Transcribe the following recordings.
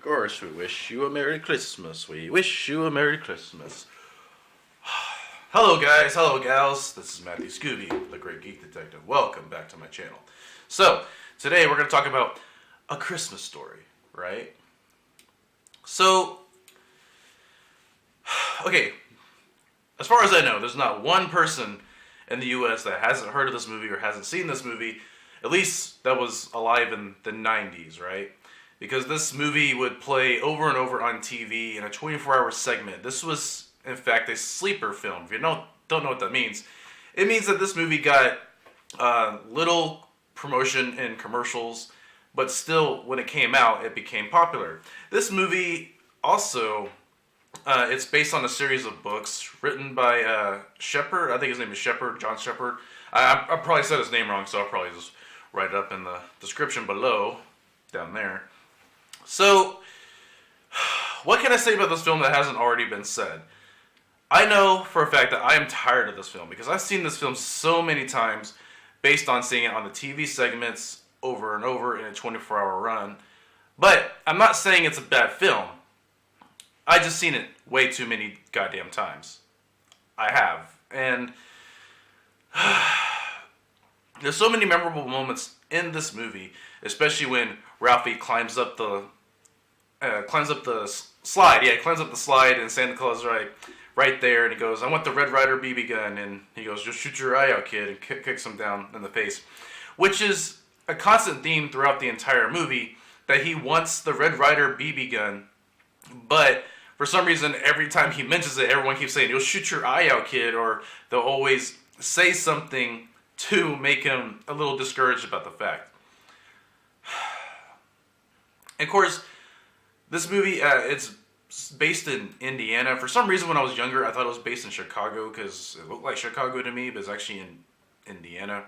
course, we wish you a Merry Christmas. We wish you a Merry Christmas. Hello, guys. Hello, gals. This is Matthew Scooby, the Great Geek Detective. Welcome back to my channel. So, today we're going to talk about a Christmas story, right? So, okay, as far as I know, there's not one person in the U.S. that hasn't heard of this movie or hasn't seen this movie, at least that was alive in the 90s, right? Because this movie would play over and over on TV in a 24-hour segment. This was, in fact, a sleeper film. If you don't know what that means, it means that this movie got little promotion in commercials, but still, when it came out, it became popular. This movie also, it's based on a series of books written by Shepard. I think his name is Shepard, John Shepard. I probably said his name wrong, so I'll probably just write it up in the description below, down there. So, what can I say about this film that hasn't already been said? I know for a fact that I am tired of this film because I've seen this film so many times based on seeing it on the TV segments over and over in a 24-hour run. But I'm not saying it's a bad film. I just seen it way too many goddamn times. I have. And there's so many memorable moments in this movie, especially when Ralphie climbs up the slide. Yeah, he climbs up the slide, and Santa Claus right there, and he goes, "I want the Red Ryder BB gun," and he goes, "Just shoot your eye out, kid," and kicks him down in the face, which is a constant theme throughout the entire movie, that he wants the Red Ryder BB gun, but for some reason, every time he mentions it, everyone keeps saying, "You'll shoot your eye out, kid," or they'll always say something to make him a little discouraged about the fact. And of course, this movie, it's based in Indiana. For some reason, when I was younger, I thought it was based in Chicago because it looked like Chicago to me, but it's actually in Indiana.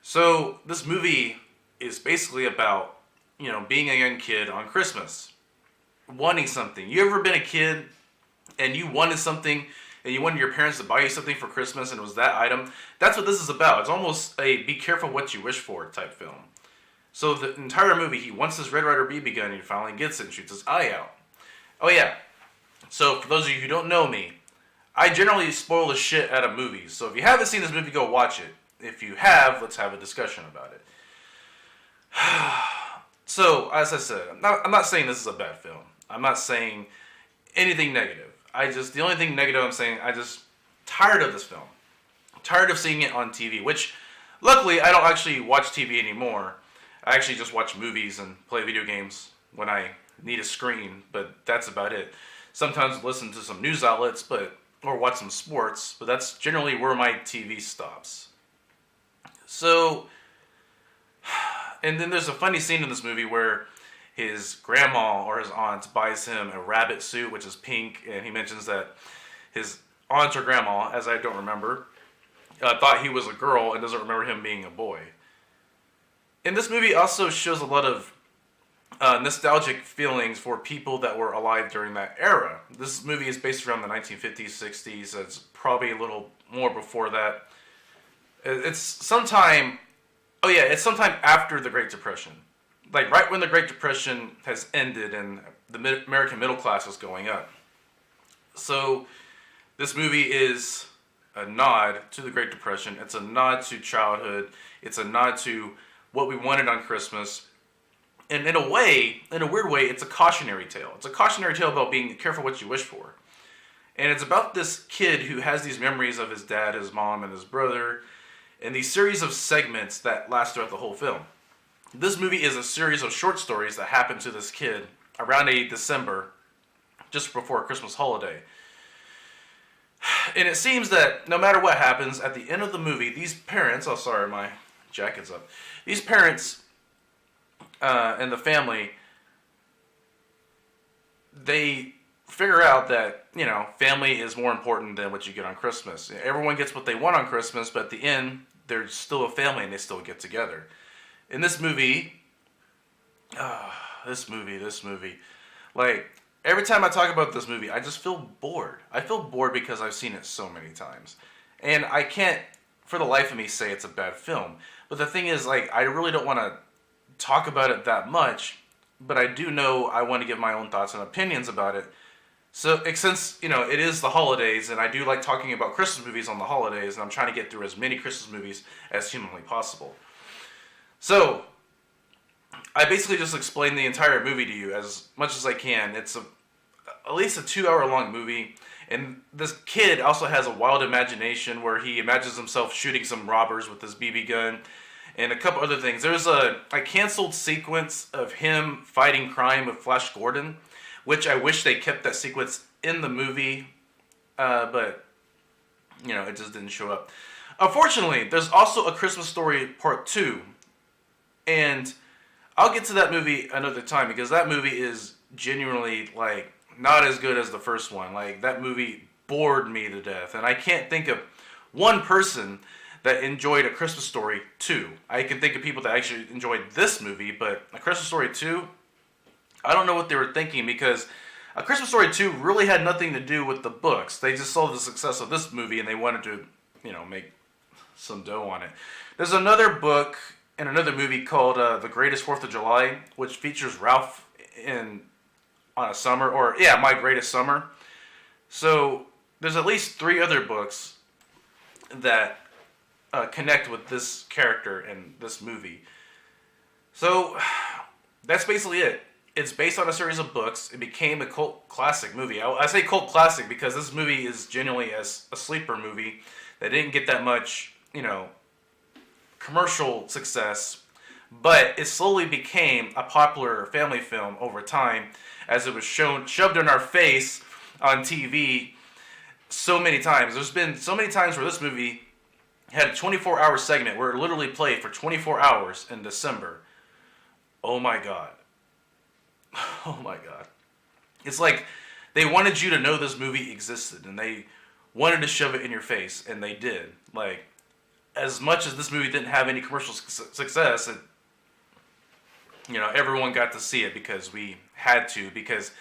So this movie is basically about, being a young kid on Christmas, wanting something. You ever been a kid and you wanted something and you wanted your parents to buy you something for Christmas and it was that item? That's what this is about. It's almost a be careful what you wish for type film. So the entire movie, he wants this Red Ryder BB gun and he finally gets it and shoots his eye out. Oh yeah, so for those of you who don't know me, I generally spoil the shit out of movies. So if you haven't seen this movie, go watch it. If you have, let's have a discussion about it. So, as I said, I'm not saying this is a bad film. I'm not saying anything negative. The only thing negative I'm saying, I just tired of this film. I'm tired of seeing it on TV, which luckily I don't actually watch TV anymore. I actually just watch movies and play video games when I need a screen, but that's about it. Sometimes listen to some news outlets, or watch some sports, but that's generally where my TV stops. So, and then there's a funny scene in this movie where his grandma or his aunt buys him a rabbit suit, which is pink, and he mentions that his aunt or grandma, as I don't remember, thought he was a girl and doesn't remember him being a boy. And this movie also shows a lot of nostalgic feelings for people that were alive during that era. This movie is based around the 1950s, 60s. It's probably a little more before that. It's sometime after the Great Depression. Like right when the Great Depression has ended and the American middle class is going up. So this movie is a nod to the Great Depression. It's a nod to childhood. It's a nod to what we wanted on Christmas. And in a weird way, it's a cautionary tale. It's a cautionary tale about being careful what you wish for. And it's about this kid who has these memories of his dad, his mom, and his brother, and these series of segments that last throughout the whole film. This movie is a series of short stories that happen to this kid around December, just before a Christmas holiday. And it seems that no matter what happens, at the end of the movie, these parents, oh sorry, my jacket's up. These parents and the family, they figure out that, family is more important than what you get on Christmas. Everyone gets what they want on Christmas, but at the end, they're still a family and they still get together. In this movie, like, every time I talk about this movie, I just feel bored. I feel bored because I've seen it so many times. And I can't, for the life of me, say it's a bad film. But the thing is, like, I really don't want to talk about it that much but I do know I want to give my own thoughts and opinions about it. So, since, it is the holidays, and I do like talking about Christmas movies on the holidays, and I'm trying to get through as many Christmas movies as humanly possible. So, I basically just explained the entire movie to you as much as I can. It's at least a 2 hour long movie, and this kid also has a wild imagination where he imagines himself shooting some robbers with his BB gun, and a couple other things. There's a canceled sequence of him fighting crime with Flash Gordon, which I wish they kept that sequence in the movie, but, it just didn't show up. Unfortunately, there's also a Christmas Story Part 2, and I'll get to that movie another time, because that movie is genuinely, not as good as the first one. That movie bored me to death, and I can't think of one person that enjoyed A Christmas Story 2. I can think of people that actually enjoyed this movie, but A Christmas Story 2, I don't know what they were thinking, because A Christmas Story 2 really had nothing to do with the books. They just saw the success of this movie, and they wanted to, make some dough on it. There's another book and another movie called The Greatest 4th of July, which features Ralph on a summer, My Greatest Summer. So there's at least 3 other books that connect with this character in this movie. So that's basically it. It's based on a series of books. It became a cult classic movie. I say cult classic because this movie is genuinely a sleeper movie that didn't get that much, commercial success, but it slowly became a popular family film over time as it was shoved in our face on TV so many times. There's been so many times where this movie had a 24-hour segment where it literally played for 24 hours in December. Oh my God. Oh my God. It's like they wanted you to know this movie existed, and they wanted to shove it in your face, and they did. As much as this movie didn't have any commercial success, everyone got to see it because we had to, because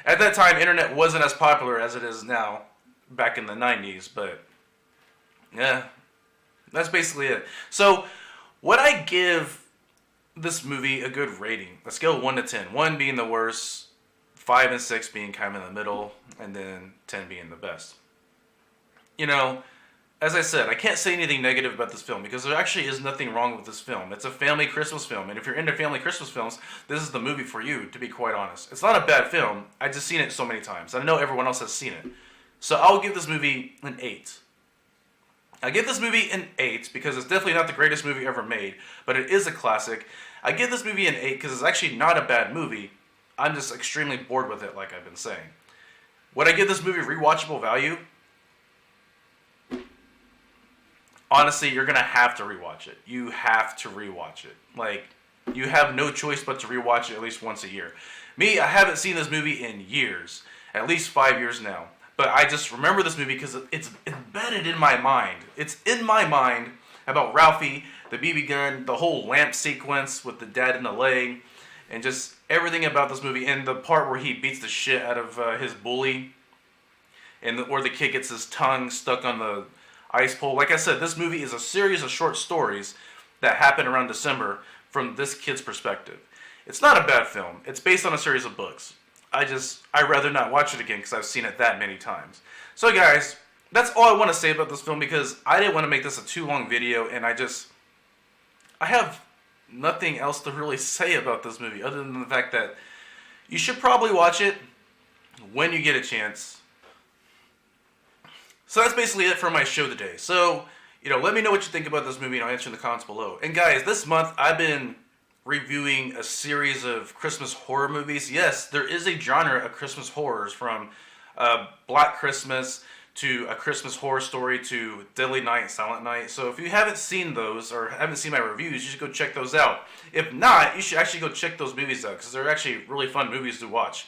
at that time, internet wasn't as popular as it is now, back in the 90s, but yeah, that's basically it. So, would I give this movie a good rating? A scale of 1 to 10. 1 being the worst, 5 and 6 being kind of in the middle, and then 10 being the best. As I said, I can't say anything negative about this film because there actually is nothing wrong with this film. It's a family Christmas film, and if you're into family Christmas films, this is the movie for you, to be quite honest. It's not a bad film. I've just seen it so many times. I know everyone else has seen it. So I'll give this movie an 8. I give this movie an 8 because it's definitely not the greatest movie ever made, but it is a classic. I give this movie an 8 because it's actually not a bad movie. I'm just extremely bored with it, like I've been saying. Would I give this movie rewatchable value? Honestly, you're going to have to rewatch it. You have to rewatch it. You have no choice but to rewatch it at least once a year. Me, I haven't seen this movie in years. At least 5 years now. But I just remember this movie because it's embedded in my mind. It's in my mind about Ralphie, the BB gun, the whole lamp sequence with the dad in the leg, and just everything about this movie. And the part where he beats the shit out of his bully, and where the kid gets his tongue stuck on the ice pole. Like I said, this movie is a series of short stories that happen around December from this kid's perspective. It's not a bad film. It's based on a series of books. I'd rather not watch it again because I've seen it that many times. So guys, that's all I want to say about this film because I didn't want to make this a too long video, and I have nothing else to really say about this movie other than the fact that you should probably watch it when you get a chance. So that's basically it for my show today. So, let me know what you think about this movie, and I'll answer in the comments below. And guys, this month I've been reviewing a series of Christmas horror movies. Yes, there is a genre of Christmas horrors, from Black Christmas to A Christmas Horror Story to Deadly Night, Silent Night. So if you haven't seen those or haven't seen my reviews, you should go check those out. If not, you should actually go check those movies out because they're actually really fun movies to watch.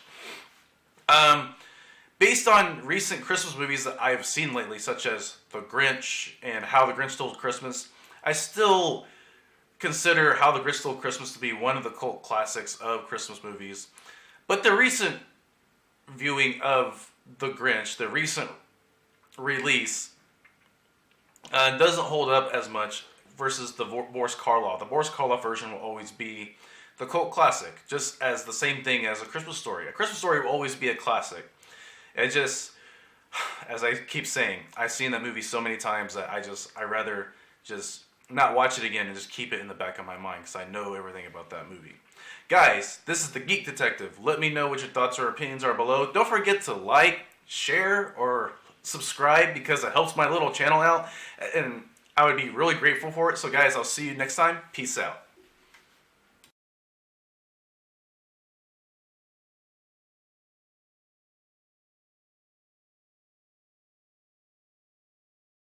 Based on recent Christmas movies that I've seen lately, such as The Grinch and How the Grinch Stole Christmas, I still consider How the Grinch Stole Christmas to be one of the cult classics of Christmas movies. But the recent viewing of The Grinch, the recent release, doesn't hold up as much versus the Boris Karloff. The Boris Karloff version will always be the cult classic, just as the same thing as A Christmas Story. A Christmas Story will always be a classic. It just, as I keep saying, I've seen that movie so many times that I rather just not watch it again and just keep it in the back of my mind because I know everything about that movie. Guys, this is the Geek Detective. Let me know what your thoughts or opinions are below. Don't forget to like, share, or subscribe because it helps my little channel out. And I would be really grateful for it. So guys, I'll see you next time. Peace out.